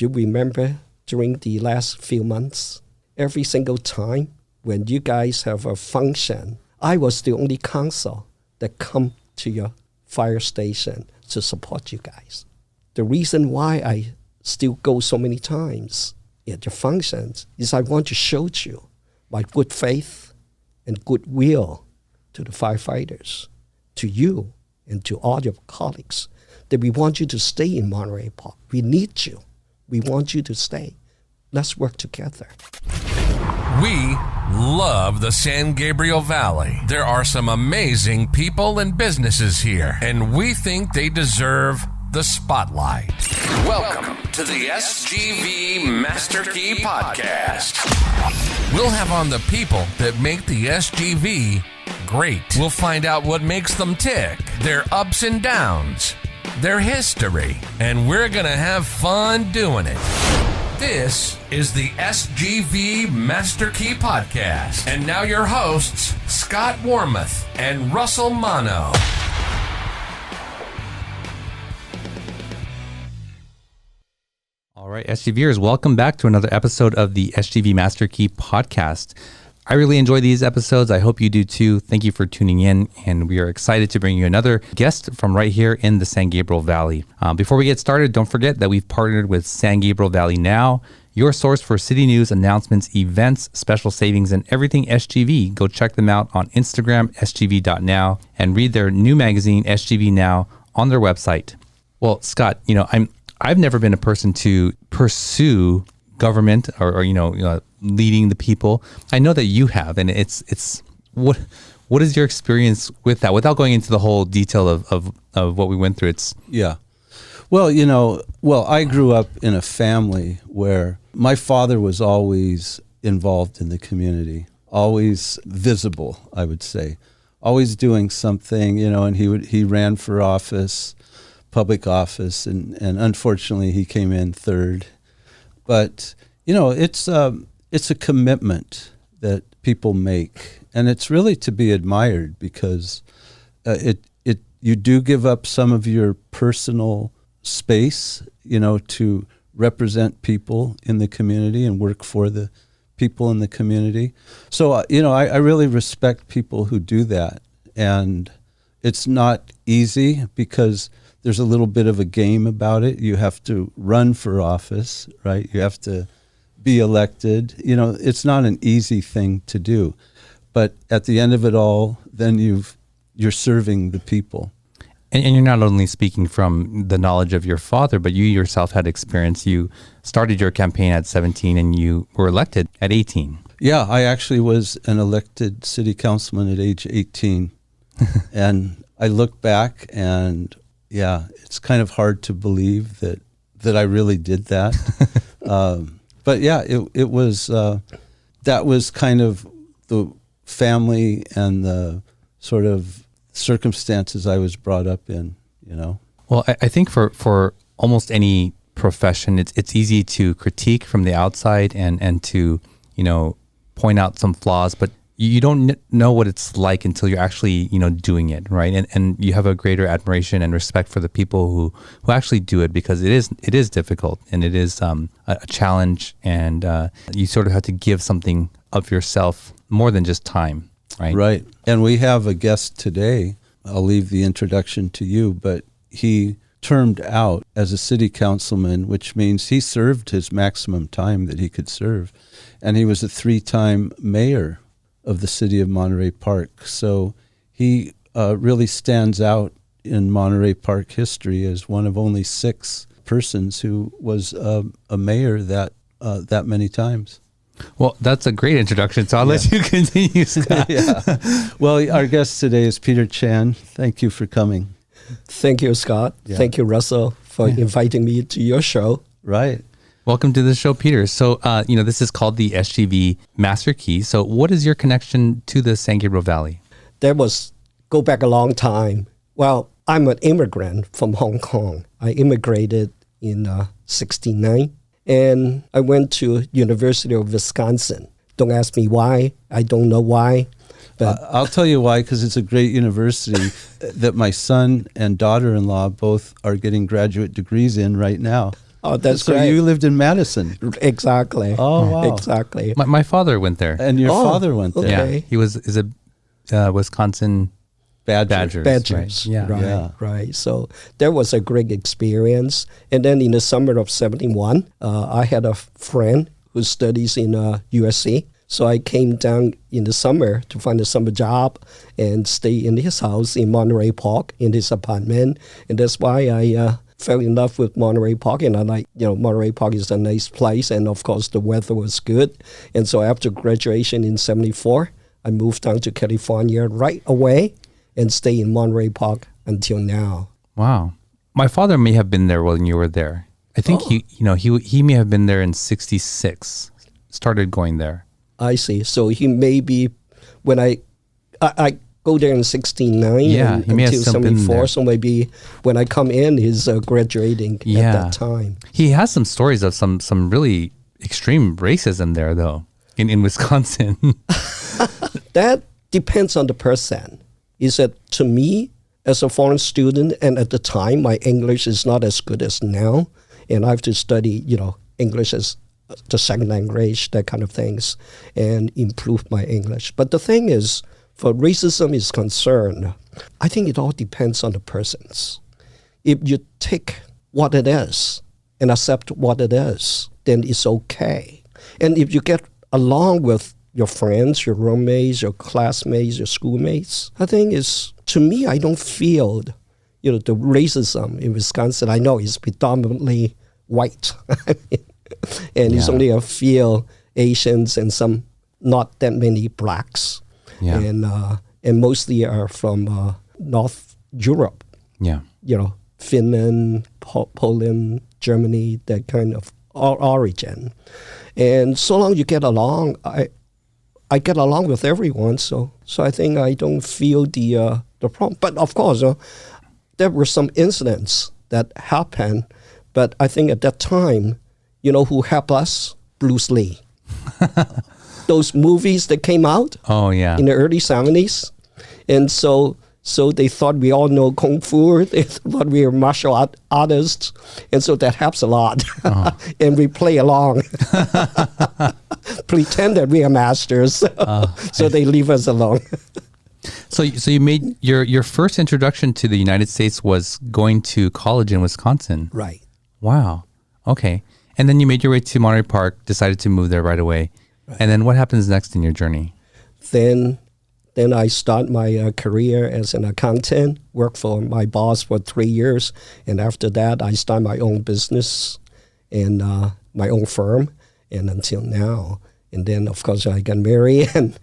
you remember during the last few months, every single time when you guys have a function, I was the only council that come to your fire station to support you guys. The reason why I still go so many times at your functions is I want to show you my good faith and goodwill to the firefighters, to you and to all your colleagues, that we want you to stay in Monterey Park. We need you. We want you to stay. Let's work together. We love the San Gabriel Valley. There are some amazing people and businesses here, and we think they deserve the spotlight. Welcome to the SGV Master Key Podcast. We'll have on the people that make the SGV great. We'll find out what makes them tick, their ups and downs, their history, and we're going to have fun doing it. This is the SGV Master Key Podcast. And now your hosts, Scott Warmoth and Russell Mano. All right, SGVers, welcome back to another episode of the SGV Master Key Podcast. I really enjoy these episodes. I hope you do too. Thank you for tuning in, and we are excited to bring you another guest from right here in the San Gabriel Valley. Before we get started, don't forget that we've partnered with San Gabriel Valley Now, your source for city news, announcements, events, special savings, and everything SGV. Go check them out on Instagram, sgv.now, and read their new magazine, SGV Now, on their website. Well, Scott, I've never been a person to pursue government or leading the people. I know that you have, and it's what is your experience with that? Without going into the whole detail of what we went through, Well, I grew up in a family where my father was always involved in the community, always visible, I would say, always doing something, and he ran for office, public office, and unfortunately he came in third. But, it's a commitment that people make, and it's really to be admired because you do give up some of your personal space, to represent people in the community and work for the people in the community. So, I really respect people who do that. And it's not easy because there's a little bit of a game about it. You have to run for office, right? You have to be elected. It's not an easy thing to do. But at the end of it all, then you're serving the people. And you're not only speaking from the knowledge of your father, but you yourself had experience. You started your campaign at 17 and you were elected at 18. Yeah, I actually was an elected city councilman at age 18. And I look back and, yeah, it's kind of hard to believe that I really did that. But yeah, it was, that was kind of the family and the sort of circumstances I was brought up in, Well, I think for almost any profession, it's easy to critique from the outside and to, point out some flaws, but you don't know what it's like until you're actually, doing it, right? And you have a greater admiration and respect for the people who actually do it, because it is difficult and it is a challenge, and you sort of have to give something of yourself more than just time, right? Right. And we have a guest today. I'll leave the introduction to you, but he termed out as a city councilman, which means he served his maximum time that he could serve. And he was a 3-time mayor of the city of Monterey Park. So he really stands out in Monterey Park history as one of only 6 persons who was a mayor that many times. Well, that's a great introduction, so I'll let you continue, Scott. Yeah. Well, our guest today is Peter Chan. Thank you for coming. Thank you, Scott. Yeah. Thank you, Russell, for inviting me to your show. Right. Welcome to the show, Peter. So, this is called the SGV Master Key. So what is your connection to the San Gabriel Valley? Go back a long time. Well, I'm an immigrant from Hong Kong. I immigrated in 1969, and I went to University of Wisconsin. Don't ask me why. I don't know why. But I'll tell you why, because it's a great university that my son and daughter-in-law both are getting graduate degrees in right now. Oh, that's so great. you lived in Madison. Exactly. Oh, wow. Exactly. My father went there. And your father went there. okay. Yeah, he is a Wisconsin Badgers. Badgers. Right. Yeah. Right, Yeah. right. So that was a great experience. And then in the summer of 71, I had a friend who studies in USC. So I came down in the summer to find a summer job and stay in his house in Monterey Park, in his apartment. And that's why I fell in love with Monterey Park. And I like, Monterey Park is a nice place. And of course, the weather was good. And so after graduation in 74, I moved down to California right away and stay in Monterey Park until now. Wow. My father may have been there when you were there. I think he may have been there in 66, started going there. I see. So he may be, when I go there in 69 Yeah, he may have until still been 74, there. so maybe when I come in, he's graduating at that time. He has some stories of some really extreme racism there, though, in Wisconsin. That depends on the person. Is that to me, as a foreign student, and at the time, my English is not as good as now, and I have to study, English as the second language, that kind of things, and improve my English. But the thing is, for racism is concerned, I think it all depends on the persons. If you take what it is and accept what it is, then it's okay. And if you get along with your friends, your roommates, your classmates, your schoolmates, I think to me, I don't feel, the racism in Wisconsin. I know it's predominantly white. And it's only a few Asians and some, not that many blacks. Yeah. And mostly are from North Europe. Yeah. Finland, Poland, Germany, that kind of origin. And so long you get along, I get along with everyone, so I think I don't feel the problem. But of course, there were some incidents that happened, but I think at that time, who helped us? Bruce Lee. Those movies that came out in the early 70s. And so they thought we all know Kung Fu. They thought we were martial artists. And so that helps a lot. And we play along. Pretend that we are masters. So they leave us alone. So you made your first introduction to the United States was going to college in Wisconsin. Right. Wow. Okay. And then you made your way to Monterey Park, decided to move there right away. Right. And then what happens next in your journey? Then I start my career as an accountant, work for my boss for 3 years. And after that, I start my own business and my own firm, and until now. And then, of course, I got married and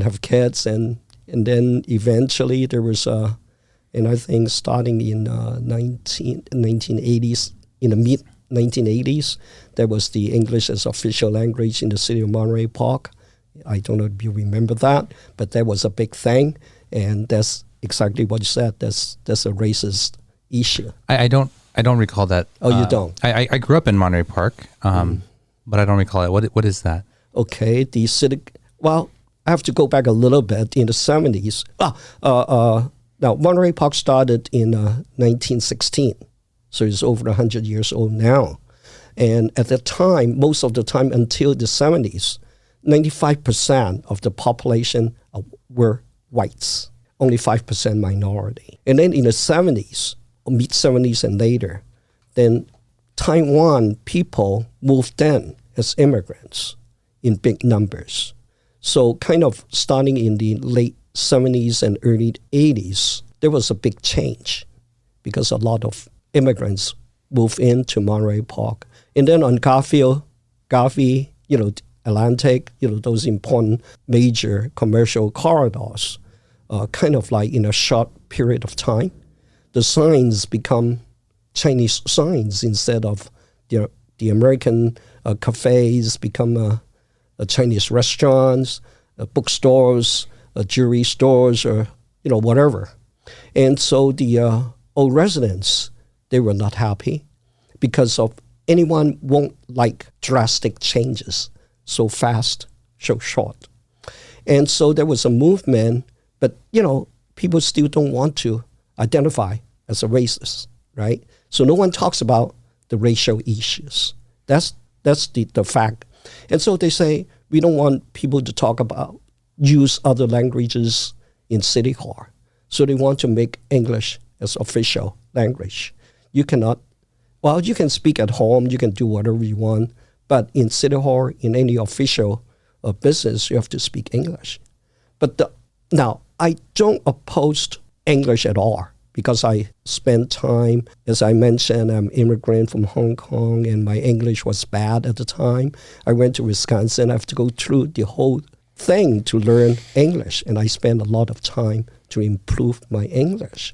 have kids. And then eventually there was, and I think starting in 1980s, in the mid-1980s, there was the English as official language in the city of Monterey Park. I don't know if you remember that, but that was a big thing. And that's exactly what you said. That's a racist issue. I don't recall that. Oh, you don't? I grew up in Monterey Park, but I don't recall it. What is that? Okay, the city. Well, I have to go back a little bit in the 70s. Now, Monterey Park started in 1916, so it's over 100 years old now. And at the time, most of the time until the 70s, 95% of the population were whites, only 5% minority. And then in the 70s, mid-70s and later, then Taiwan people moved in as immigrants in big numbers. So kind of starting in the late 70s and early 80s, there was a big change because a lot of immigrants moved into Monterey Park. And then on Garvey, Atlantic, those important major commercial corridors, kind of like in a short period of time, the signs become Chinese signs instead of the American cafes become Chinese restaurants, bookstores, jewelry stores, or whatever. And so the old residents, they were not happy because of anyone won't like drastic changes so fast, so short. And so there was a movement, but people still don't want to identify as a racist, right? So no one talks about the racial issues. That's the fact. And so they say, we don't want people to use other languages in City Hall. So they want to make English as official language. You cannot, you can speak at home, you can do whatever you want, but in City Hall, in any official business, you have to speak English. But now, I don't oppose English at all, because I spent time, as I mentioned, I'm an immigrant from Hong Kong, and my English was bad at the time. I went to Wisconsin. I have to go through the whole thing to learn English, and I spent a lot of time to improve my English.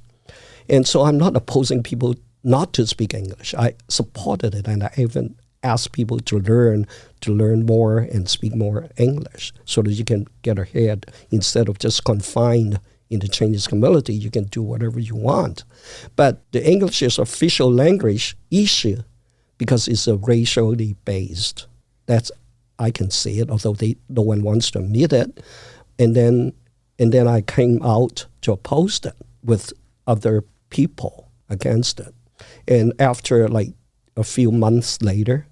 And so I'm not opposing people not to speak English. I supported it, and I even asked people to learn more and speak more English so that you can get ahead instead of just confined in the Chinese community. You can do whatever you want. But the English is official language issue because it's a racially based. I can say it, although no one wants to admit it. And then I came out to oppose it with other people against it. And after like a few months later,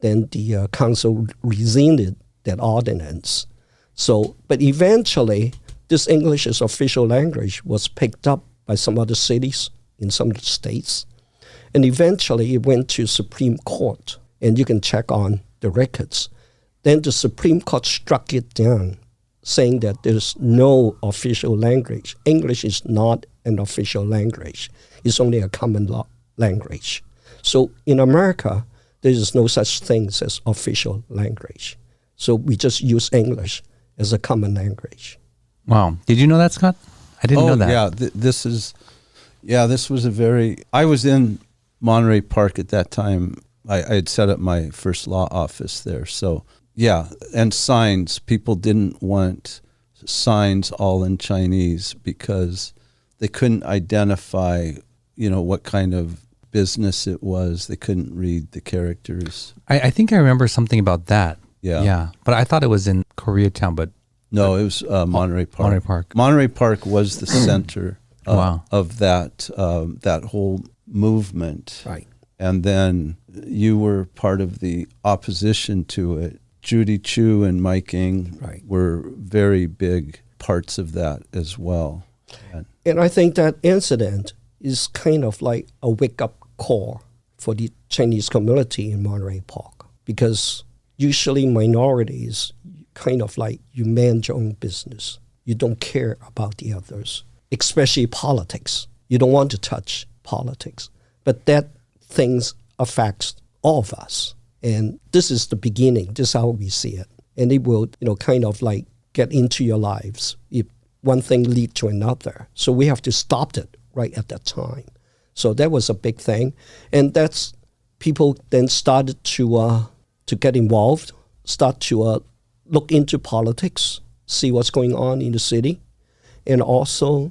then the council rescinded that ordinance. So, but eventually, this English as official language was picked up by some other cities in some states. And eventually it went to Supreme Court, and you can check on the records. Then the Supreme Court struck it down, saying that there's no official language. English is not an official language. It's only a common law language. So in America, there is no such thing as official language. So we just use English as a common language. Wow. Did you know that, Scott? I didn't know that. Yeah, this was I was in Monterey Park at that time. I had set up my first law office there. So, yeah, and signs. People didn't want signs all in Chinese because they couldn't identify, what kind of business it was. They couldn't read the characters. I think I remember something about that. Yeah. Yeah. But I thought it was in Koreatown, but... No, it was Monterey Park. Monterey Park. Monterey Park was the center Wow. of that whole movement. Right. And then you were part of the opposition to it. Judy Chu and Mike Ng were very big parts of that as well. And I think that incident is kind of like a wake-up call for the Chinese community in Monterey Park, because usually minorities kind of like you mind your own business. You don't care about the others, especially politics. You don't want to touch politics. But that things affects all of us. And this is the beginning. This is how we see it. And it will, kind of like get into your lives if one thing leads to another. So we have to stop it right at that time. So that was a big thing. And that's people then started to get involved, start to look into politics, see what's going on in the city, and also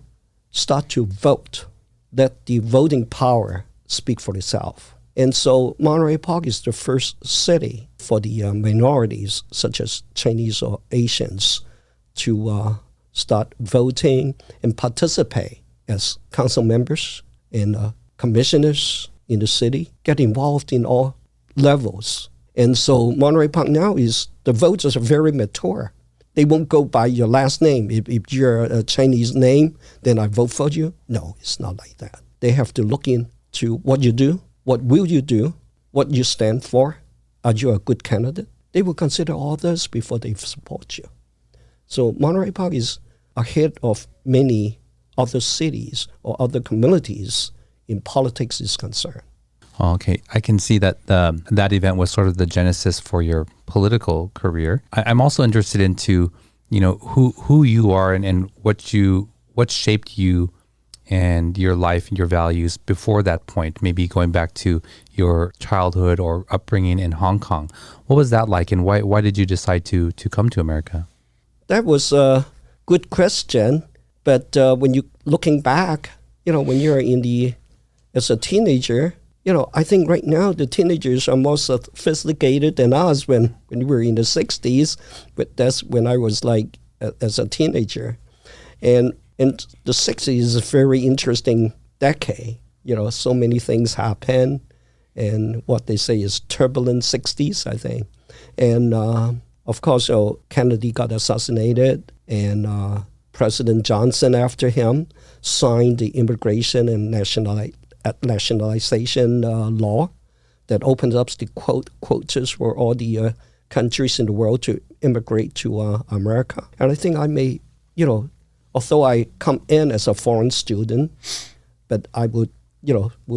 start to vote. Let the voting power speak for itself. And so Monterey Park is the first city for the minorities, such as Chinese or Asians, to start voting and participate as council members and commissioners in the city, get involved in all levels. And so Monterey Park now the voters are very mature. They won't go by your last name. If you're a Chinese name, then I vote for you. No, it's not like that. They have to look into what you do, what will you do, what you stand for. Are you a good candidate? They will consider all this before they support you. So Monterey Park is ahead of many other cities or other communities in politics is concerned. Oh, okay. I can see that that event was sort of the genesis for your political career. I'm also interested into, who you are and what shaped you and your life and your values before that point, maybe going back to your childhood or upbringing in Hong Kong. What was that like, and why did you decide to come to America? That was a good question, but when you looking back, when you're as a teenager, I think right now the teenagers are more sophisticated than us when we were in the 60s, but that's when I was like as a teenager. And the 60s is a very interesting decade. So many things happen, and what they say is turbulent 60s, I think. And of course, Kennedy got assassinated, and President Johnson after him signed the immigration and nationalization law that opens up the quotas for all the countries in the world to immigrate to America. And I think I may, although I come in as a foreign student, but I would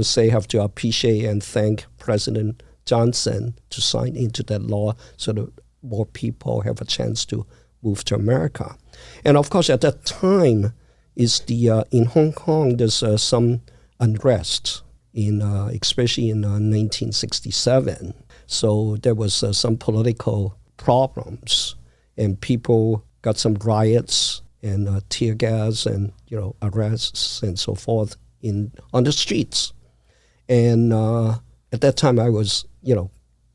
say have to appreciate and thank President Johnson to sign into that law so that more people have a chance to move to America. And of course, at that time, in Hong Kong, there's some unrest, especially in 1967. So there was some political problems, and people got some riots and tear gas and arrests and so forth on the streets. And at that time, I was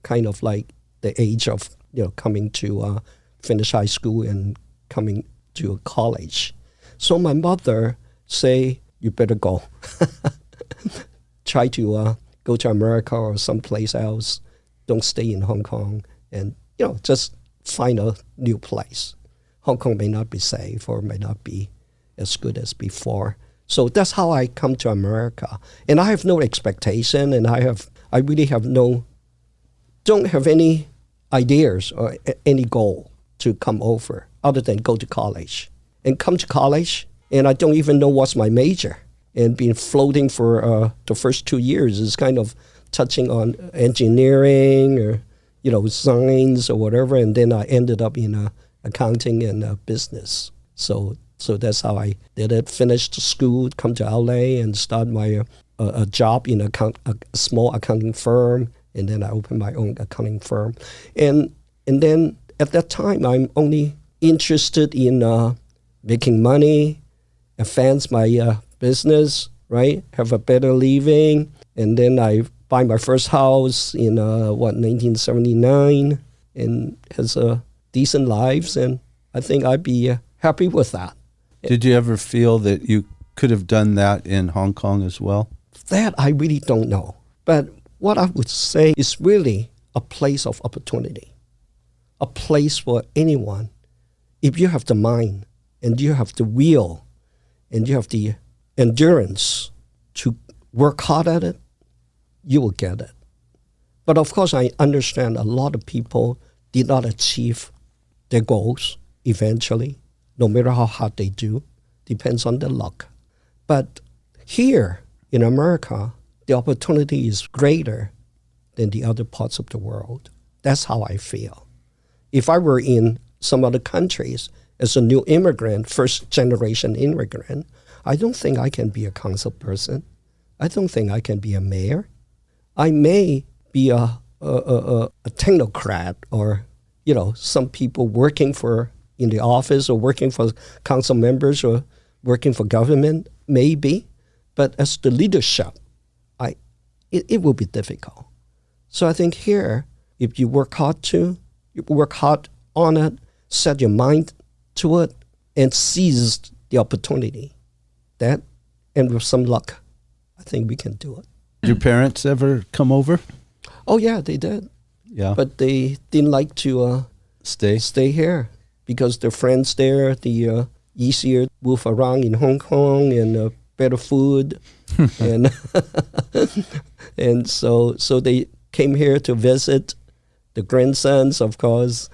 kind of like the age of coming to finish high school and coming to college. So my mother say, "You better go. Try to go to America or someplace else. Don't stay in Hong Kong, and just find a new place. Hong Kong may not be safe or may not be as good as before." So that's how I come to America, and I have no expectation, and I really don't have any ideas or any goal to come over other than go to college. And come to college, and I don't even know what's my major. And been floating for the first 2 years is kind of touching on engineering or, science or whatever. And then I ended up in accounting and business. So that's how I did it. Finished school, come to LA and start my a job in a small accounting firm. And then I opened my own accounting firm. And then at that time, I'm only interested in making money, advance my business, right? Have a better living. And then I buy my first house in 1979, and has a decent lives. And I think I'd be happy with that. Did you ever feel that you could have done that in Hong Kong as well? That I really don't know. But what I would say is really a place of opportunity, a place for anyone. If you have the mind and you have the will and you have the endurance to work hard at it, you will get it. But of course, I understand a lot of people did not achieve their goals eventually, no matter how hard they do. Depends on their luck. But here in America, the opportunity is greater than the other parts of the world. That's how I feel. If I were in some other countries as a new immigrant, first-generation immigrant, I don't think I can be a council person. I don't think I can be a mayor. I may be a technocrat or, some people working in the office or working for council members or working for government, maybe. But as the leadership, it will be difficult. So I think here, if you work hard on it, set your mind to it, and seize the opportunity, and with some luck, I think we can do it. Did your parents ever come over? Oh yeah, they did. Yeah. But they didn't like to stay here because their friends there, the easier move around in Hong Kong and better food, and and so they came here to visit the grandsons, of course,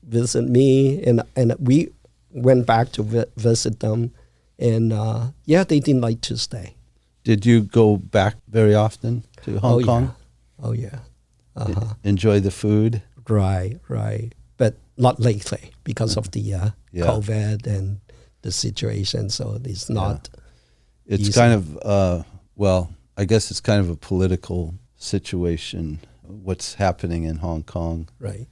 visit me, and we went back to visit them, and they didn't like to stay. Did you go back very often to Hong Kong? Oh yeah. Enjoy the food? Right. But not lately because of the COVID and the situation, so it's not It's easy. kind of, I guess it's kind of a political situation, what's happening in Hong Kong. Right.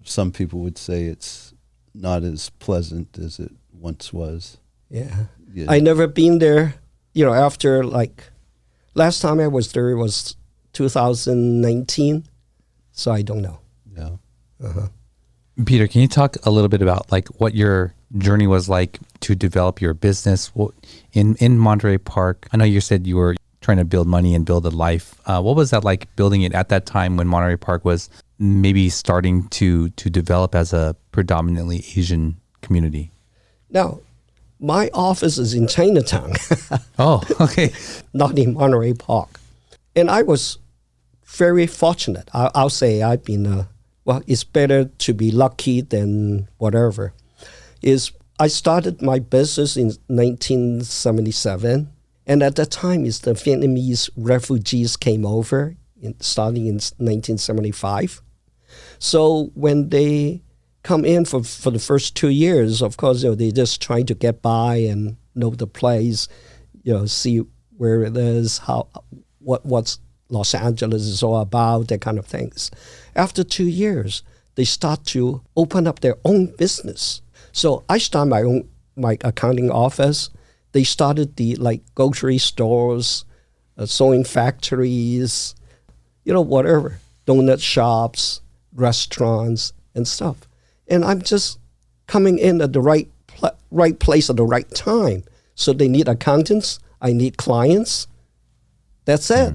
Some people would say it's not as pleasant as it once was. Yeah. Yeah. I never been there, after last time I was there was 2019, so I don't know. Yeah. Peter, can you talk a little bit about what your journey was like to develop your business in Monterey Park? I know you said you were trying to build money and build a life. What was that like building it at that time when Monterey Park was maybe starting to develop as a predominantly Asian community? Now, my office is in Chinatown. Oh, okay. Not in Monterey Park. And I was very fortunate. I'll say I've been, well, it's better to be lucky than whatever. I started my business in 1977. And at that time, the Vietnamese refugees came over, starting in 1975. So when they come in for the first 2 years, of course, they just trying to get by and know the place, see where it is, what's Los Angeles is all about, that kind of things. After 2 years, they start to open up their own business. So I started my accounting office. They started the grocery stores, sewing factories, whatever, donut shops, restaurants, and stuff. And I'm just coming in at the right place at the right time. So they need accountants. I need clients. That's it.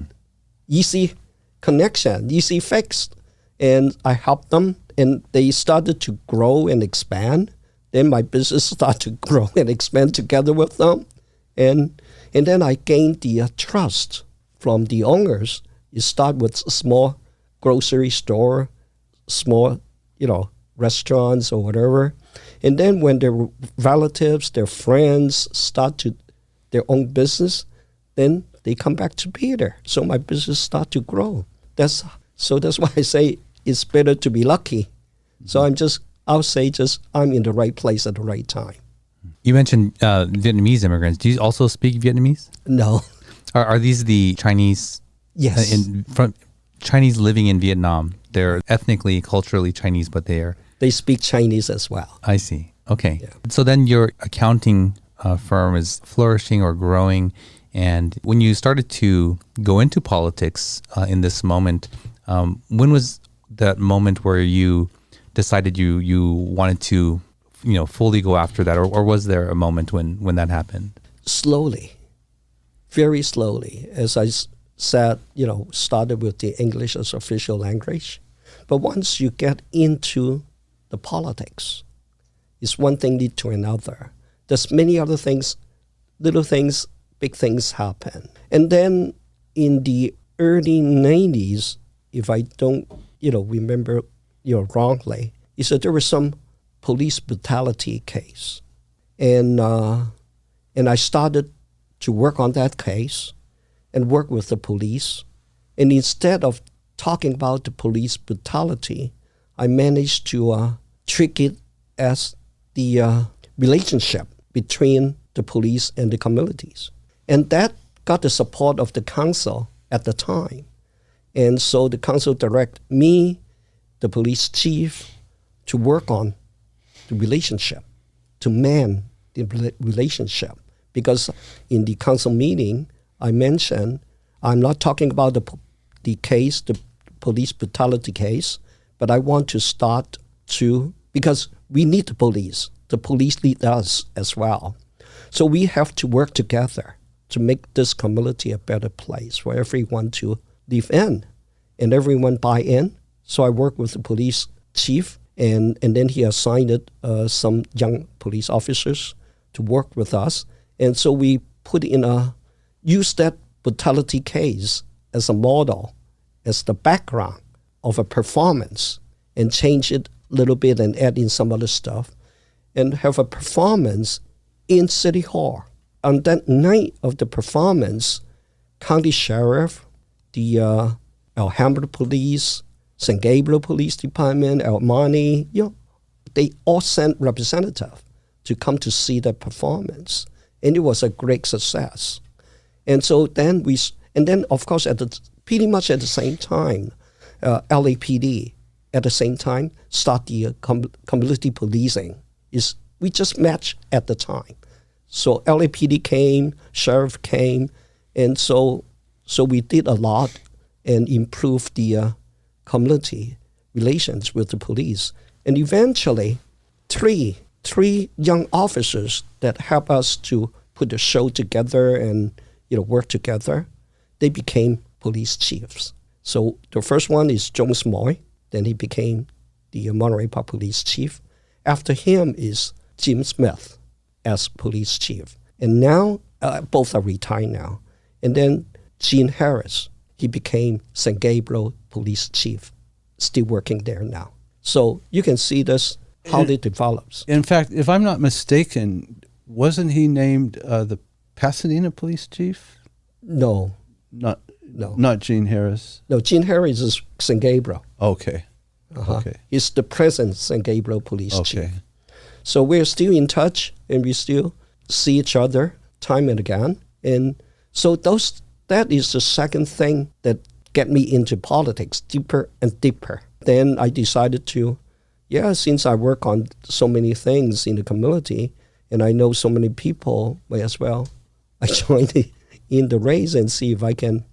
Easy connection, easy fix. And I helped them, and they started to grow and expand. Then my business started to grow and expand together with them. And then I gained the trust from the owners. You start with a small grocery store, small, restaurants or whatever. And then when their relatives, their friends start their own business, then they come back to Peter. So my business start to grow. That's why I say it's better to be lucky. So I'll say I'm in the right place at the right time. You mentioned Vietnamese immigrants. Do you also speak Vietnamese? No. Are these the Chinese? Yes. Chinese living in Vietnam. They're ethnically, culturally Chinese, but they speak Chinese as well. I see. Okay. Yeah. So then your accounting firm is flourishing or growing. And when you started to go into politics in this moment, when was that moment where you decided you wanted to, fully go after that? Or was there a moment when that happened? Slowly, very slowly. As I said, started with the English as official language. But once you get into the politics, it's one thing lead to another. There's many other things, little things, big things happen. And then in the early 90s, if I don't, remember, wrongly, is that there was some police brutality case. And I started to work on that case and work with the police. And instead of talking about the police brutality, I managed to trick it as the relationship between the police and the communities. And that got the support of the council at the time. And so the council directed me, the police chief, to work on the relationship, to man the relationship. Because in the council meeting, I mentioned, I'm not talking about the case, the police brutality case, but I want to start because we need the police. The police need us as well. So we have to work together to make this community a better place for everyone to live in and everyone buy in. So I work with the police chief, and then he assigned some young police officers to work with us. And so we use that brutality case as a model, as the background of a performance, and change it a little bit and add in some other stuff, and have a performance in City Hall. On that night of the performance, County Sheriff, the Alhambra Police, San Gabriel Police Department, El Monte, they all sent representatives to come to see the performance. And it was a great success. And so then of course, pretty much at the same time, LAPD at the same time start the community policing. We just matched at the time. So LAPD came, sheriff came, and so we did a lot and improved the community relations with the police. And eventually, three young officers that help us to put the show together and work together. they became police chiefs. So the first one is Jones Moy. Then he became the Monterey Park police chief. After him is Jim Smith as police chief. And now, both are retired now. And then Gene Harris, he became San Gabriel police chief, still working there now. So you can see this, how it develops. In fact, if I'm not mistaken, wasn't he named the Pasadena police chief? No. Not Gene Harris. No, Gene Harris is San Gabriel. Okay. Uh-huh. Okay. He's the present San Gabriel police Okay. chief. So we're still in touch, and we still see each other time and again. And so that is the second thing that get me into politics deeper and deeper. Then I decided to, since I work on so many things in the community, and I know so many people, may as well I join in the race and see if I can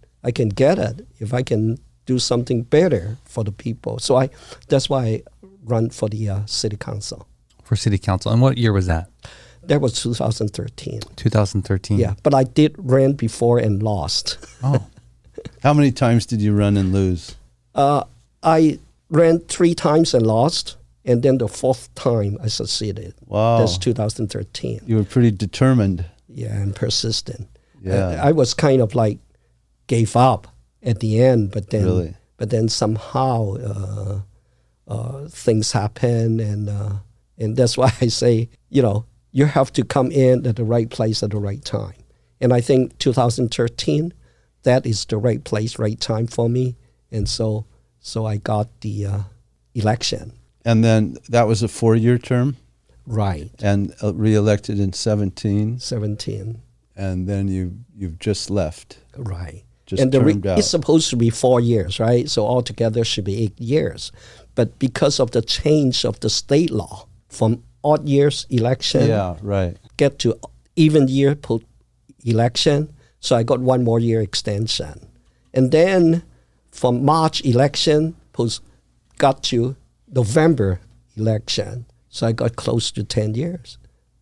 get it, if I can do something better for the people. So that's why I run for the city council. For city council. And what year was that? That was 2013. 2013. Yeah, but I did run before and lost. Oh. How many times did you run and lose? I ran 3 times and lost, and then the 4th time I succeeded. Wow. That's 2013. You were pretty determined. Yeah, and persistent. Yeah. I was kind of like gave up at the end, but then Really? Somehow things happen, and that's why I say, you have to come in at the right place at the right time. And I think 2013, that is the right place, right time for me. And so I got the election. And then that was a 4-year term? Right. And re-elected in 17? 17. And then you've just left. Right. Just and termed out. It's supposed to be 4 years, right? So altogether should be 8 years. But because of the change of the state law from odd years election, Yeah, right. get to even year election, so I got 1 more year extension. And then from March election, got to November election. So I got close to 10 years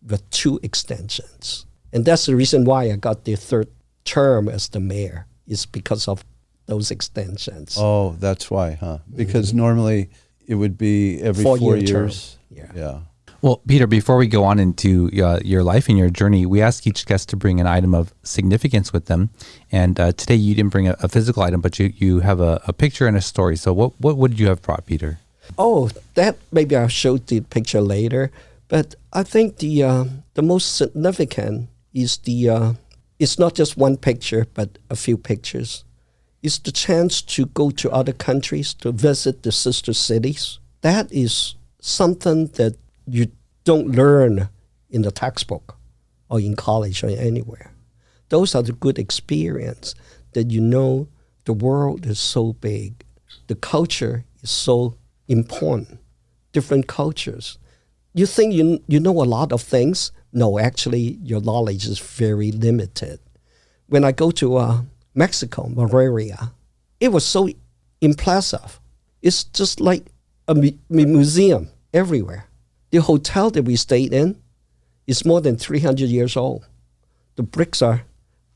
with 2 extensions. And that's the reason why I got the 3rd term as the mayor, is because of those extensions. Oh, that's why, huh? Because normally it would be every 4 years. Term. Yeah. Well, Peter, before we go on into your life and your journey, we ask each guest to bring an item of significance with them. And today you didn't bring a physical item, but you have a picture and a story. So what would you have brought, Peter? Oh, that maybe I'll show the picture later. But I think the most significant is it's not just one picture, but a few pictures. It's the chance to go to other countries, to visit the sister cities. That is something that you don't learn in the textbook or in college or anywhere. Those are the good experience that the world is so big. The culture is so important. Different cultures. You think you know a lot of things. No, actually, your knowledge is very limited. When I go to Mexico, Monterey, it was so impressive. It's just like a museum everywhere. The hotel that we stayed in is more than 300 years old. The bricks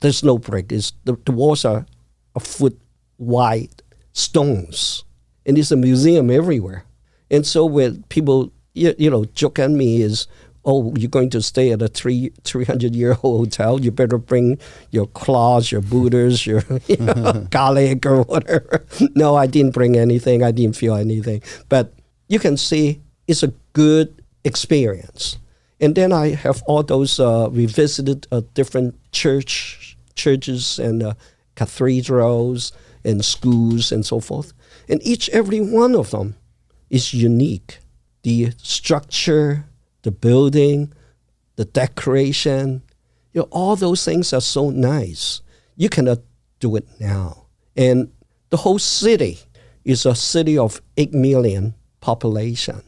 there's no brick. The walls are a foot wide stones. And it's a museum everywhere. And so when people, joke at me is, oh, you're going to stay at a 300-year-old hotel, you better bring your claws, your booters, your garlic or whatever. No, I didn't bring anything. I didn't feel anything. But you can see it's a good experience. And then I have all those, we visited different churches and cathedrals and schools and so forth. And every one of them is unique. The structure, the building, the decoration, all those things are so nice. You cannot do it now. And the whole city is a city of 8 million population.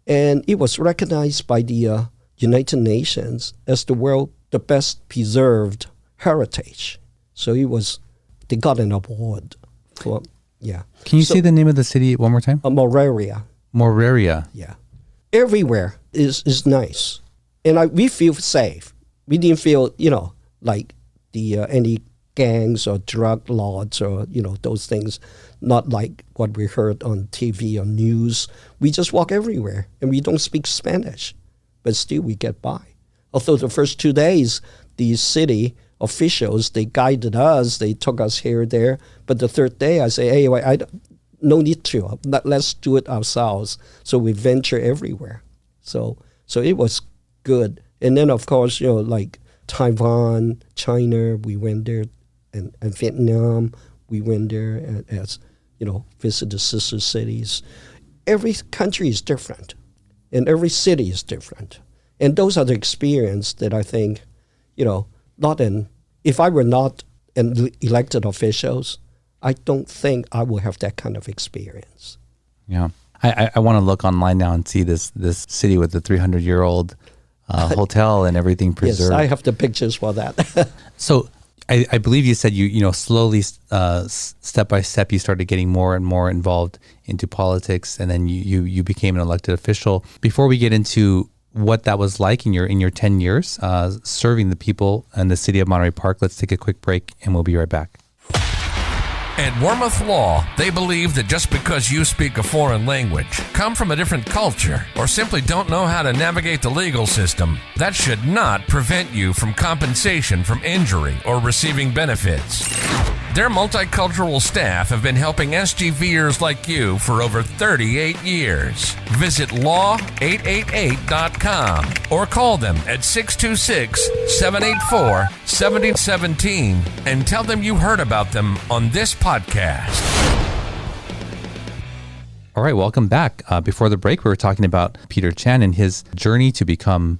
And it was recognized by the United Nations as the best preserved heritage. So they got an award for, Can you say the name of the city one more time? Monterey. Monterey. Yeah. Everywhere is nice. And we feel safe. We didn't feel, like any gangs or drug lords or, those things, not like what we heard on TV or news. We just walk everywhere, and we don't speak Spanish, but still we get by. Although the first 2 days, the city officials, they guided us, they took us here, there, but the third day I say, hey, no need to, let's do it ourselves. So we venture everywhere. So it was good. And then, of course, like Taiwan, China, we went there, and Vietnam, we went there as, visit the sister cities. Every country is different, and every city is different. And those are the experience that I think, if I were not an elected officials, I don't think I will have that kind of experience. Yeah. I want to look online now and see this city with the 300-year-old hotel and everything preserved. Yes, I have the pictures for that. So I believe you said you slowly, step by step, you started getting more and more involved into politics, and then you became an elected official. Before we get into what that was like in your 10 years serving the people in the city of Monterey Park, let's take a quick break, and we'll be right back. At Wormuth Law, they believe that just because you speak a foreign language, come from a different culture, or simply don't know how to navigate the legal system, that should not prevent you from compensation from injury or receiving benefits. Their multicultural staff have been helping SGVers like you for over 38 years. Visit law888.com or call them at 626-784-7017 and tell them you heard about them on this podcast. All right, welcome back. Before the break, we were talking about Peter Chan and his journey to become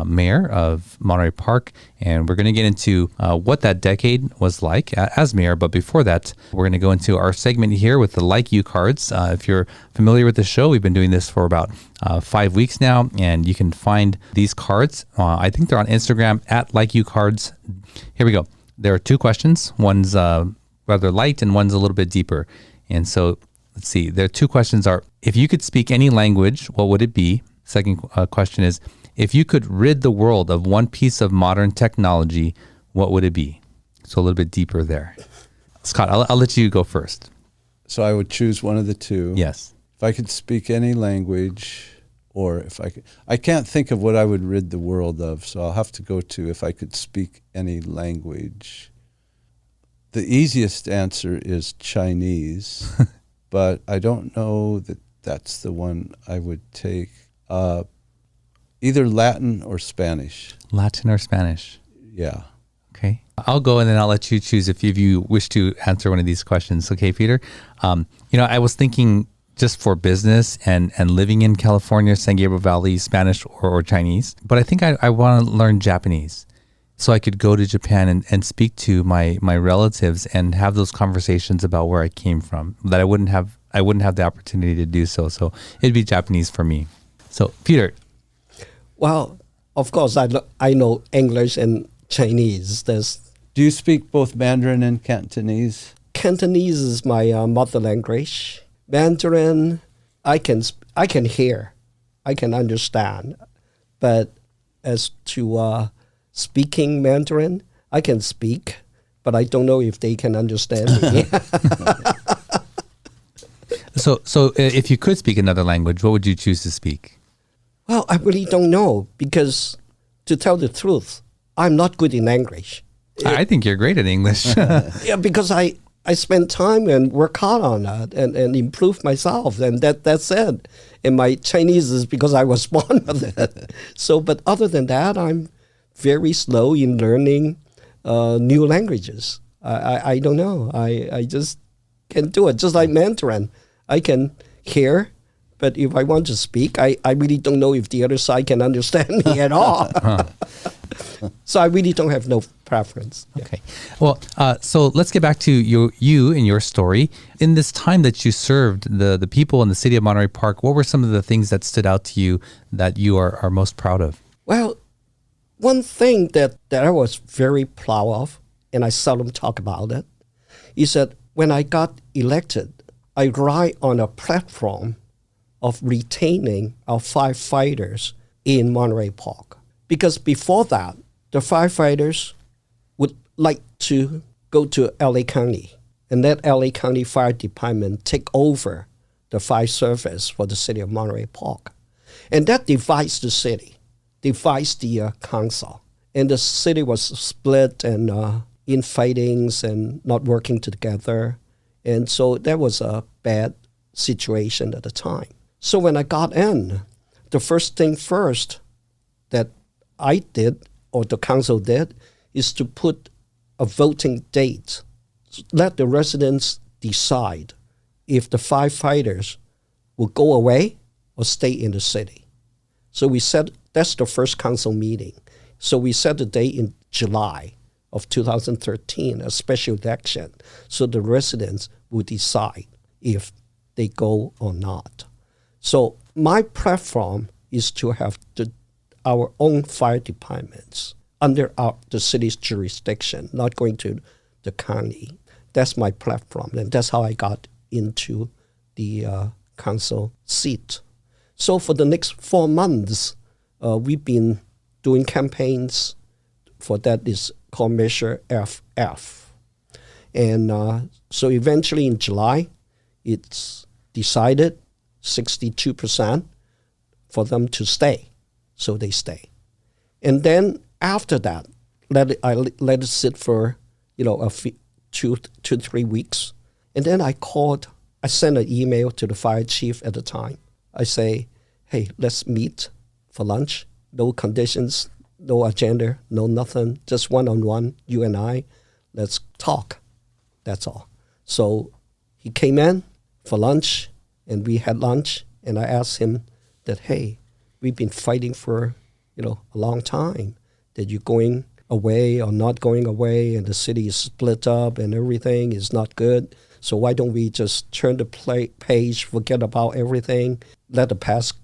mayor of Monterey Park, and we're going to get into what that decade was like as mayor. But before that, we're going to go into our segment here with the Like You cards. If you're familiar with the show, we've been doing this for about 5 weeks now, and you can find these cards. I think they're on Instagram at Like You cards. Here we go. There are 2 questions. One's rather light and one's a little bit deeper. And so let's see. There are 2 questions are, if you could speak any language, what would it be? Second question is, if you could rid the world of one piece of modern technology, what would it be? So a little bit deeper there. Scott, I'll let you go first. So I would choose one of the two. Yes. If I could speak any language, or if I can't think of what I would rid the world of, so I'll have to go to if I could speak any language. The easiest answer is Chinese, but I don't know that that's the one I would take. Either Latin or Spanish. Latin or Spanish. Yeah. Okay. I'll go and then I'll let you choose if you wish to answer one of these questions. Okay, Peter? I was thinking just for business and living in California, San Gabriel Valley, Spanish or Chinese. But I think I want to learn Japanese so I could go to Japan and speak to my relatives and have those conversations about where I came from that I wouldn't have the opportunity to do so. So it'd be Japanese for me. So, Peter. Well, of course, I know English and Chinese. Do you speak both Mandarin and Cantonese? Cantonese is my mother language. Mandarin, I can hear, I can understand. But as to speaking Mandarin, I can speak, but I don't know if they can understand me. So if you could speak another language, what would you choose to speak? Well, I really don't know because, to tell the truth, I'm not good in English. I think you're great at English. Yeah, because I spend time and work hard on that and improve myself, and that's it. And my Chinese is because I was born with it. So, but other than that, I'm very slow in learning new languages. I don't know. I just can't do it. Just like Mandarin, I can hear. But if I want to speak, I really don't know if the other side can understand me at all. So I really don't have no preference. Okay. Well, so let's get back to you and your story. In this time that you served the people in the city of Monterey Park, what were some of the things that stood out to you that you are most proud of? Well, one thing that I was very proud of, and I seldom talk about it, is that when I got elected, I ride on a platform of retaining our firefighters in Monterey Park. Because before that, the firefighters would like to go to LA County, and let LA County Fire Department take over the fire service for the city of Monterey Park. And that divides the city, divides the council. And the city was split and infightings and not working together. And so that was a bad situation at the time. So when I got in, the first thing first that I did, or the council did, is to put a voting date. Let the residents decide if the firefighters will go away or stay in the city. So we said, that's the first council meeting. So we set the date in July of 2013, a special election, so the residents will decide if they go or not. So my platform is to have our own fire departments under the city's jurisdiction, not going to the county. That's my platform, and that's how I got into the council seat. So for the next 4 months, we've been doing campaigns for that is called Measure FF. And so eventually in July, it's decided 62% for them to stay. So they stay. And then after that, let it sit for, a few, 2 to 3 weeks. And then I sent an email to the fire chief at the time. I say, hey, let's meet for lunch. No conditions, no agenda, no nothing, just one-on-one, you and I, let's talk. That's all. So he came in for lunch, and we had lunch, and I asked him that, hey, we've been fighting for, a long time, that you're going away or not going away, and the city is split up and everything is not good. So why don't we just turn the page, forget about everything, let the past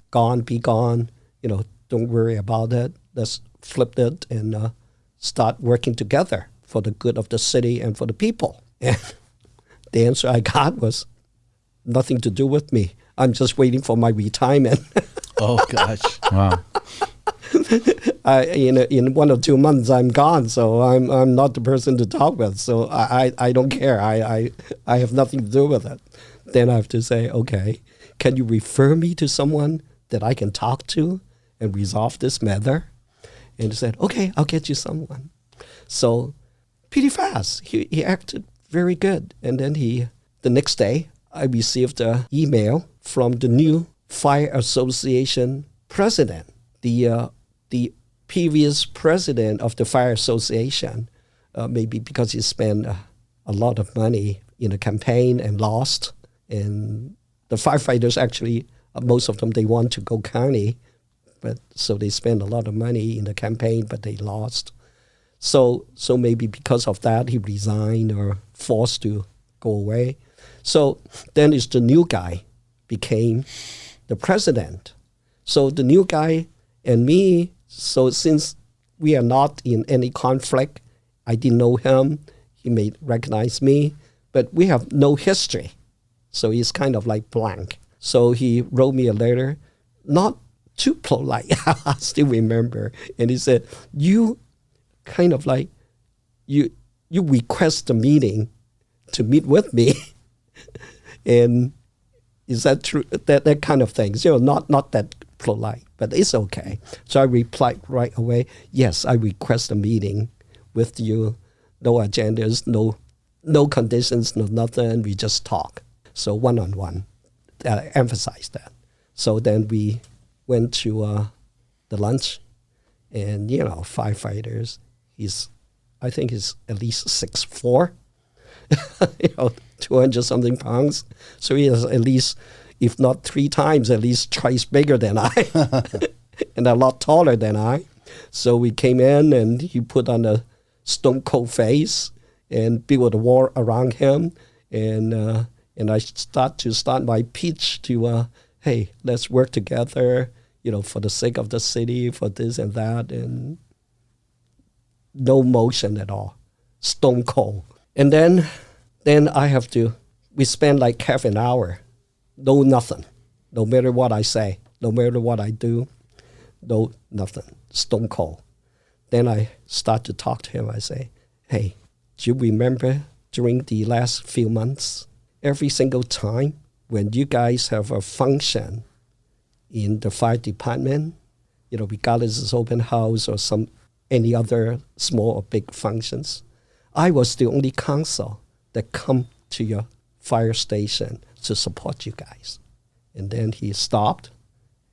be gone, don't worry about it. Let's flip it and start working together for the good of the city and for the people. And the answer I got was nothing to do with me. I'm just waiting for my retirement. Oh, gosh. Wow. In 1 or 2 months, I'm gone, so I'm not the person to talk with. So I don't care. I have nothing to do with it. Then I have to say, okay, can you refer me to someone that I can talk to and resolve this matter? And he said, okay, I'll get you someone. So pretty fast. He acted very good. And then the next day, I received an email from the new Fire Association president. The previous president of the Fire Association, maybe because he spent a lot of money in a campaign and lost. And the firefighters actually, most of them, they want to go county. But so they spent a lot of money in the campaign, but they lost. So maybe because of that, he resigned or forced to go away. So then it's the new guy became the president. So the new guy and me, so since we are not in any conflict, I didn't know him, he may recognize me, but we have no history. So he's kind of like blank. So he wrote me a letter, not too polite, I still remember. And he said, you kind of like, you request a meeting to meet with me. And is that true? That kind of things, not that polite, but it's okay. So I replied right away, yes, I request a meeting with you. No agendas, no conditions, no nothing. We just talk. So one-on-one, emphasize that. So then we went to the lunch, and firefighters. I think he's at least 6'4", 200 something pounds. So he is at least, if not 3 times, at least twice bigger than I, and a lot taller than I. So we came in, and he put on a stone cold face and built a wall around him, and I start my pitch to, hey, let's work together, for the sake of the city, for this and that, and no motion at all, stone cold. And then we spend like half an hour, no nothing, no matter what I say, no matter what I do, no nothing, stone cold. Then I start to talk to him. I say, hey, do you remember during the last few months, every single time when you guys have a function in the fire department, regardless it's open house or any other small or big functions, I was the only council that come to your fire station to support you guys. And then he stopped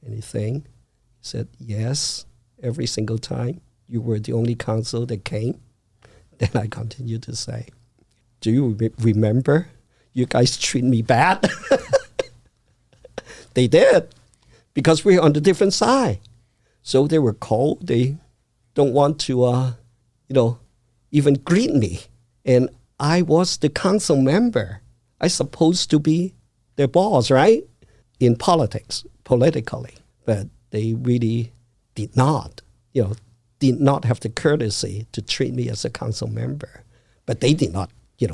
and he said, yes, every single time you were the only council that came. Then I continued to say, do you remember you guys treat me bad? They did, because we're on the different side. So they were cold. They don't want to, even greet me. And I was the council member. I supposed to be their boss, right? In politically. But they really did not have the courtesy to treat me as a council member. But they did not,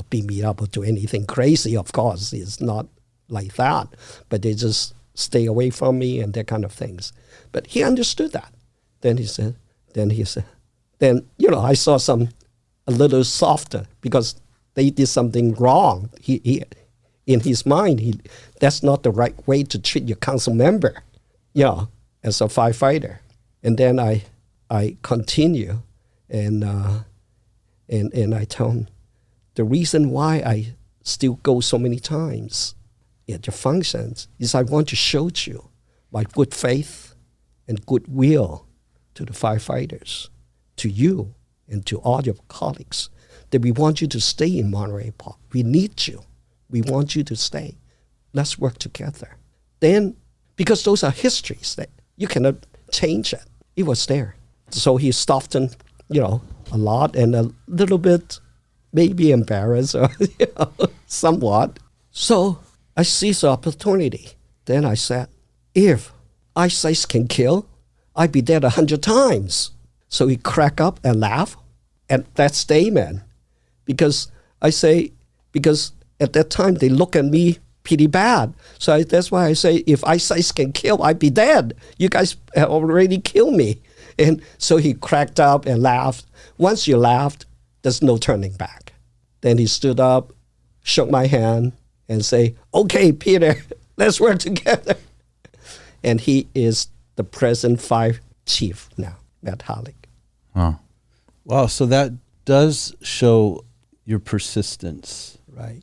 beat me up or do anything crazy, of course. It's not like that. But they just stay away from me and that kind of things. But he understood that. Then I saw a little softer because they did something wrong. He in his mind, that's not the right way to treat your council member, as a firefighter. And then I continue and I tell him, the reason why I still go so many times at your functions is I want to show you my good faith and goodwill to the firefighters, to you and to all your colleagues, that we want you to stay in Monterey Park. We need you. We want you to stay. Let's work together. Then, because those are histories that you cannot change it. It was there. So he softened, a lot and a little bit maybe embarrassed or somewhat. So I seized the opportunity. Then I said, if eyesight can kill, I'd be dead 100 times. So he cracked up and laughed at that statement. Because at that time they look at me pretty bad. So that's why I say, if eyesight can kill, I'd be dead. You guys have already killed me. And so he cracked up and laughed. Once you laughed, there's no turning back. Then he stood up, shook my hand, and say, okay, Peter, let's work together. And he is the present fire chief now at Holly. Wow, so that does show your persistence. Right.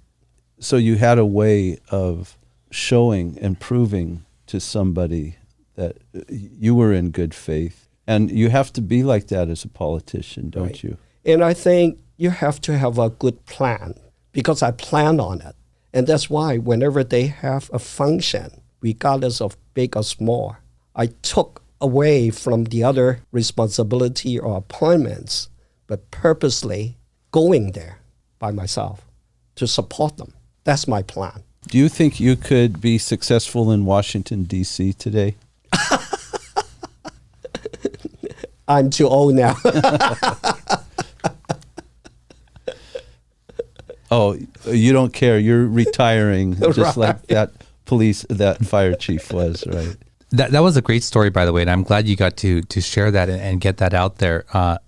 So you had a way of showing and proving to somebody that you were in good faith. And you have to be like that as a politician, don't Right. you? And I think you have to have a good plan, because I plan on it. And that's why whenever they have a function, regardless of big or small, I took away from the other responsibility or appointments, but purposely going there by myself to support them. That's my plan. Do you think you could be successful in Washington, D.C. today? I'm too old now. Oh, you don't care. You're retiring, just like that fire chief was, right? That was a great story, by the way, and I'm glad you got to share that and get that out there. I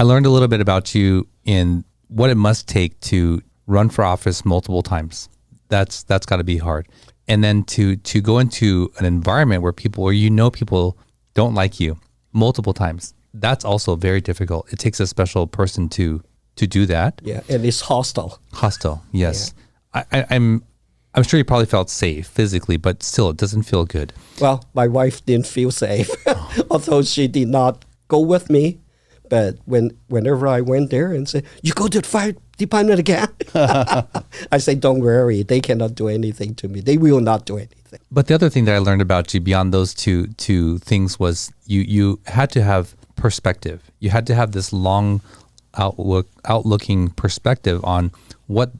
learned a little bit about you in what it must take to run for office multiple times. That's got to be hard, and then to go into an environment where people don't like you multiple times. That's also very difficult. It takes a special person to do that. Yeah, and it's hostile. Hostile, yes. Yeah. I'm sure you probably felt safe physically, but still, it doesn't feel good. Well, my wife didn't feel safe, although she did not go with me. But whenever I went there and said, you go to the fire department again? I say, don't worry, they cannot do anything to me. They will not do anything. But the other thing that I learned about you beyond those two things was you had to have perspective. You had to have this long outlooking perspective on what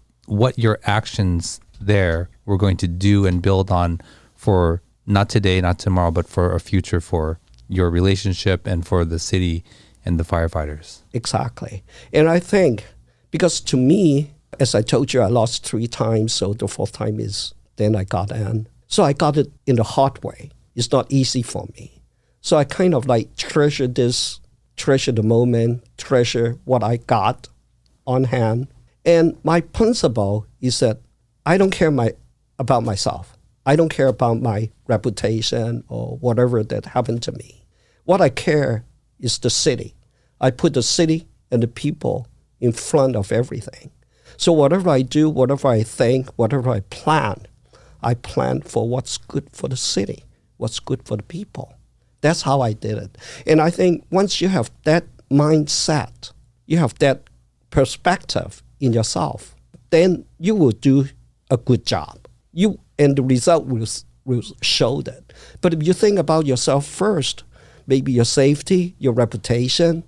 your actions there were going to do and build on for not today, not tomorrow, but for a future for your relationship and for the city and the firefighters. Exactly. And I think, because to me, as I told you, I lost 3 times, so the 4th time is then I got in. So I got it in the hard way. It's not easy for me. So I kind of like treasure the moment, treasure what I got on hand. And my principle is that I don't care about myself. I don't care about my reputation or whatever that happened to me. What I care is the city. I put the city and the people in front of everything. So whatever I do, whatever I think, whatever I plan for what's good for the city, what's good for the people. That's how I did it. And I think once you have that mindset, you have that perspective in yourself, then you will do a good job. And the result will show that. But if you think about yourself first, maybe your safety, your reputation,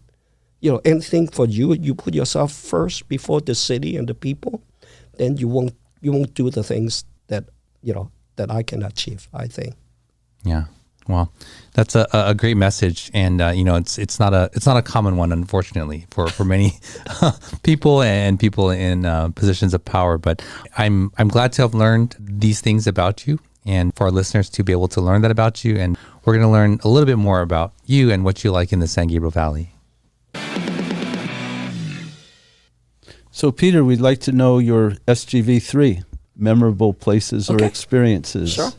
anything for you, you put yourself first before the city and the people, then you won't do the things that I can achieve, I think. Yeah. Well, that's a great message, and it's not a common one, unfortunately, for many people and people in positions of power. But I'm glad to have learned these things about you, and for our listeners to be able to learn that about you. And we're going to learn a little bit more about you and what you like in the San Gabriel Valley. So, Peter, we'd like to know your SGV3 memorable places or experiences. Sure.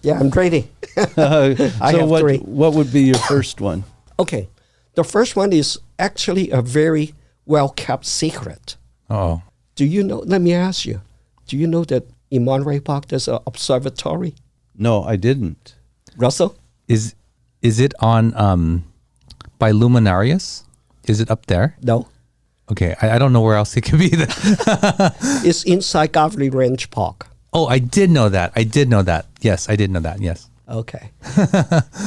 Yeah, I'm ready. I have what, three. What would be your first one? Okay. The first one is actually a very well-kept secret. Oh. Do you know, let me ask you, do you know that in Monterey Park there's an observatory? No, I didn't. Russell? Is it on by Luminarius? Is it up there? No. Okay, I don't know where else it could be. It's inside Gaviry Ranch Park. Oh, I did know that. Yes, I did know that. Yes. Okay.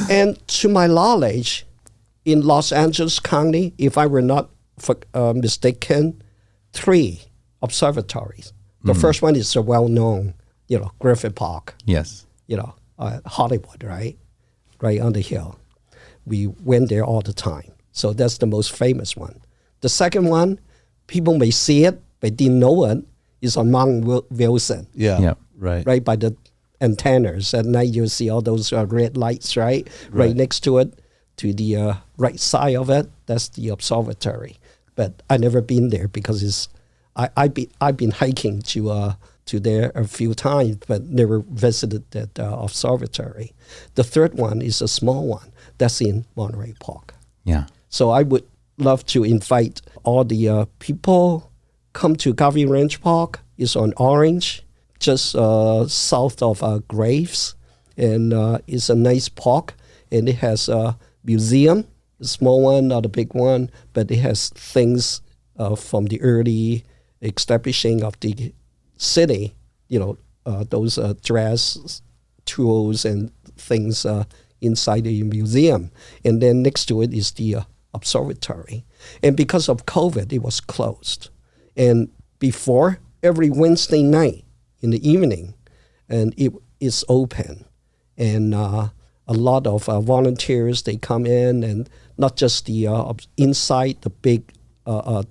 And to my knowledge, in Los Angeles County, if I were not mistaken, 3 observatories. The first one is a well-known, Griffith Park. Yes. Hollywood, right? Right on the hill. We went there all the time. So that's the most famous one. The second one, people may see it, but didn't know it, is on Mount Wilson. Yeah. Right. Right by the antennas. At night you see all those red lights, right? Right next to it, to the right side of it, that's the observatory. But I never been there because I've been hiking to there a few times, but never visited that observatory. The third one is a small one that's in Monterey Park. Yeah. So I would love to invite all the people come to Gaviry Ranch Park. It's on Orange, just south of Graves, and it's a nice park, and it has a museum, the small one, not a big one, but it has things from the early establishing of the city, those dress tools and things inside the museum. And then next to it is the observatory. And because of COVID, it was closed. And before, every Wednesday night in the evening, and it is open. And a lot of volunteers, they come in, and not just the inside the big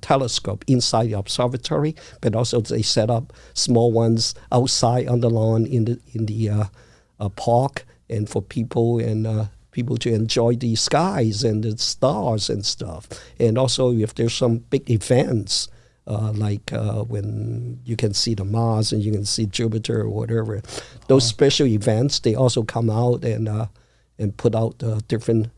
telescope inside the observatory, but also they set up small ones outside on the lawn in the park, and for people to enjoy the skies and the stars and stuff. And also if there's some big events, like when you can see the Mars and you can see Jupiter or whatever, those special events, they also come out and put out different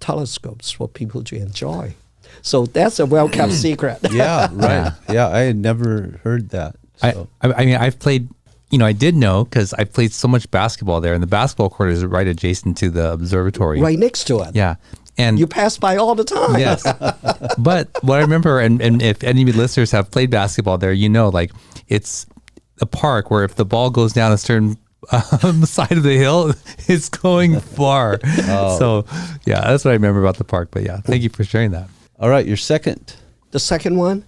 telescopes for people to enjoy. So that's a well-kept secret. Yeah, right. Yeah, I had never heard that. So. I mean, I've played, I did know because I played so much basketball there, and the basketball court is right adjacent to the observatory. Right next to it. Yeah. And you pass by all the time. Yes. But what I remember, and if any of you listeners have played basketball there, it's a park where if the ball goes down a certain side of the hill, it's going far. Oh. So, yeah, that's what I remember about the park. But yeah, thank you for sharing that. All right, your second. The second one,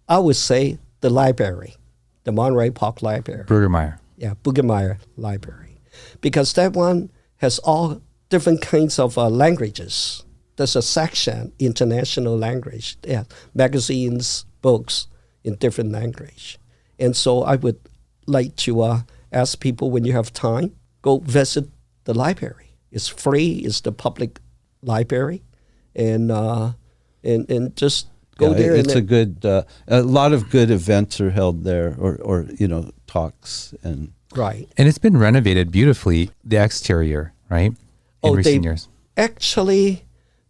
I would say the library, the Monterey Park Library. Brueggemeyer. Yeah, Brueggemeyer Library. Because that one has all different kinds of languages. There's a section, international language. Yeah, magazines, books in different language. And so I would like to ask people, when you have time, go visit the library. It's free. It's the public library. And just Go there. It's a good. A lot of good events are held there, or talks and. Right. And it's been renovated beautifully, the exterior, right? In recent years. Actually,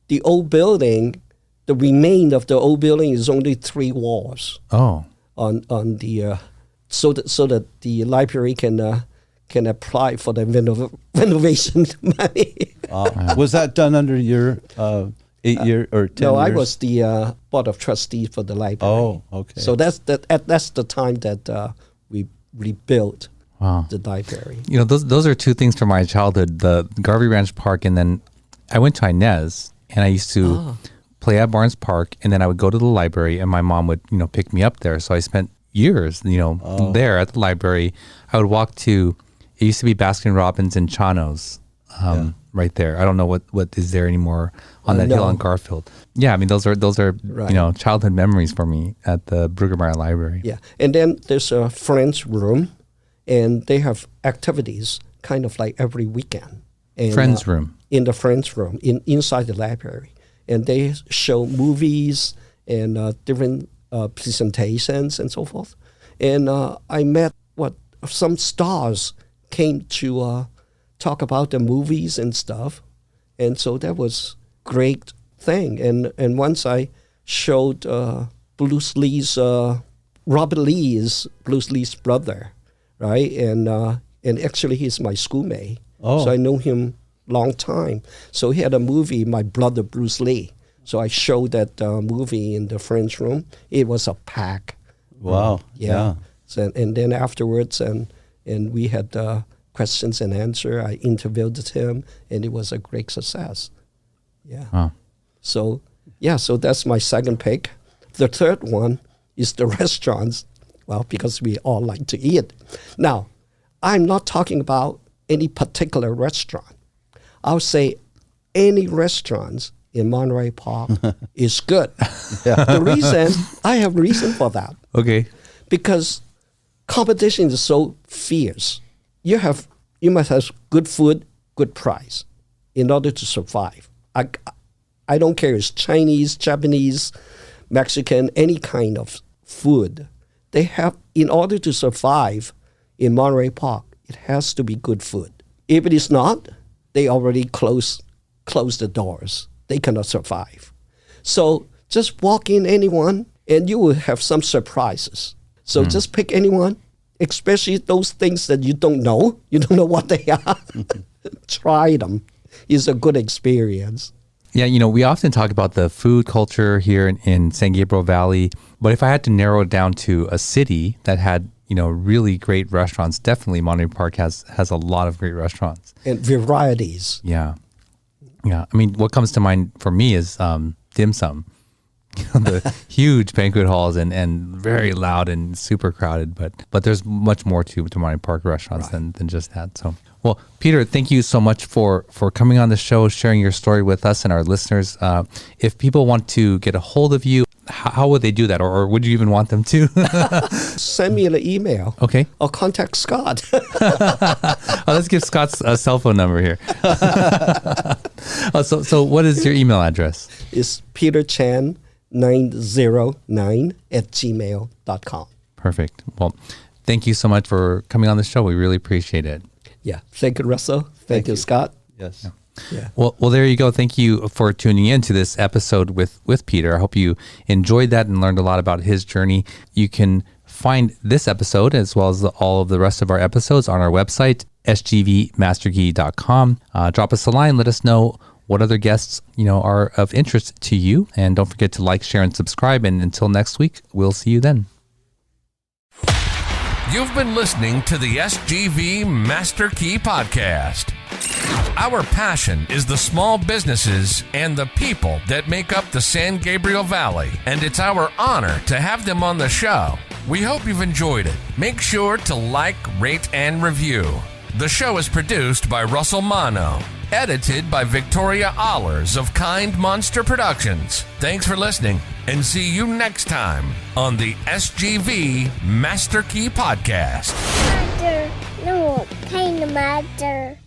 the old building, the remain of the old building is only 3 walls. Oh. On the so that the library can apply for the renovation money. Was that done under your 8-year or 10 No, years? I was the board of trustees for the library. Oh, okay. So that's the time that we rebuilt the library. Those are 2 things from my childhood: the Garvey Ranch Park, and then I went to Inez, and I used to play at Barnes Park, and then I would go to the library, and my mom would pick me up there. So I spent years there at the library. I would walk to, it used to be Baskin Robbins and Chano's right there. I don't know what is there anymore on that hill on Garfield. Yeah, I mean those are Right. childhood memories for me at the Brueggemeyer Library. Yeah, and then there's a French room, and they have activities kind of like every weekend. And, Friends room. In the French room, inside the library. And they show movies and different presentations and so forth. And I met some stars came to talk about the movies and stuff. And so that was great thing. And once I showed Bruce Lee's, Robert Lee is Bruce Lee's brother, right? And actually he's my schoolmate. Oh. So I know him long time. So he had a movie, My Brother Bruce Lee. So I showed that movie in the French room. It was a pack. Wow. Yeah. So, and then afterwards, and we had questions and answer. I interviewed him, and it was a great success. Yeah. Wow. So that's my second pick. The third one is the restaurants. Well, because we all like to eat. Now, I'm not talking about any particular restaurant. I'll say any restaurants in Monterey Park is good. I have reason for that. Okay. Because competition is so fierce. You must have good food, good price in order to survive. I don't care if it's Chinese, Japanese, Mexican, any kind of food. They have, in order to survive in Monterey Park, it has to be good food. If it is not, they already close the doors. They cannot survive. So just walk in anyone and you will have some surprises. So just pick anyone, especially those things that you don't know. You don't know what they are. Try them. It's a good experience. Yeah, we often talk about the food culture here in San Gabriel Valley, but if I had to narrow it down to a city that had, really great restaurants, definitely Monterey Park has a lot of great restaurants. And varieties. Yeah. Yeah. I mean, what comes to mind for me is dim sum. The huge banquet halls and very loud and super crowded, but there's much more to Monterey Park restaurants than just that. So, well, Peter, thank you so much for coming on the show, sharing your story with us and our listeners. If people want to get a hold of you, how would they do that? Or would you even want them to? Send me an email. Okay. Or contact Scott. Let's give Scott's cell phone number here. So what is your email address? It's peterchan909@gmail.com. Perfect. Well, thank you so much for coming on the show. We really appreciate it. Yeah. Thank you, Russell. Thank you, Scott. Yes. Yeah. Well, there you go. Thank you for tuning in to this episode with Peter. I hope you enjoyed that and learned a lot about his journey. You can find this episode as well as all of the rest of our episodes on our website, sgvmasterkey.com. Drop us a line. Let us know what other guests are of interest to you. And don't forget to like, share, and subscribe. And until next week, we'll see you then. You've been listening to the SGV Master Key Podcast. Our passion is the small businesses and the people that make up the San Gabriel Valley, and it's our honor to have them on the show. We hope you've enjoyed it. Make sure to like, rate, and review. The show is produced by Russell Mano, edited by Victoria Allers of Kind Monster Productions. Thanks for listening, and see you next time on the SGV Master Key Podcast. Master, no, kind of master.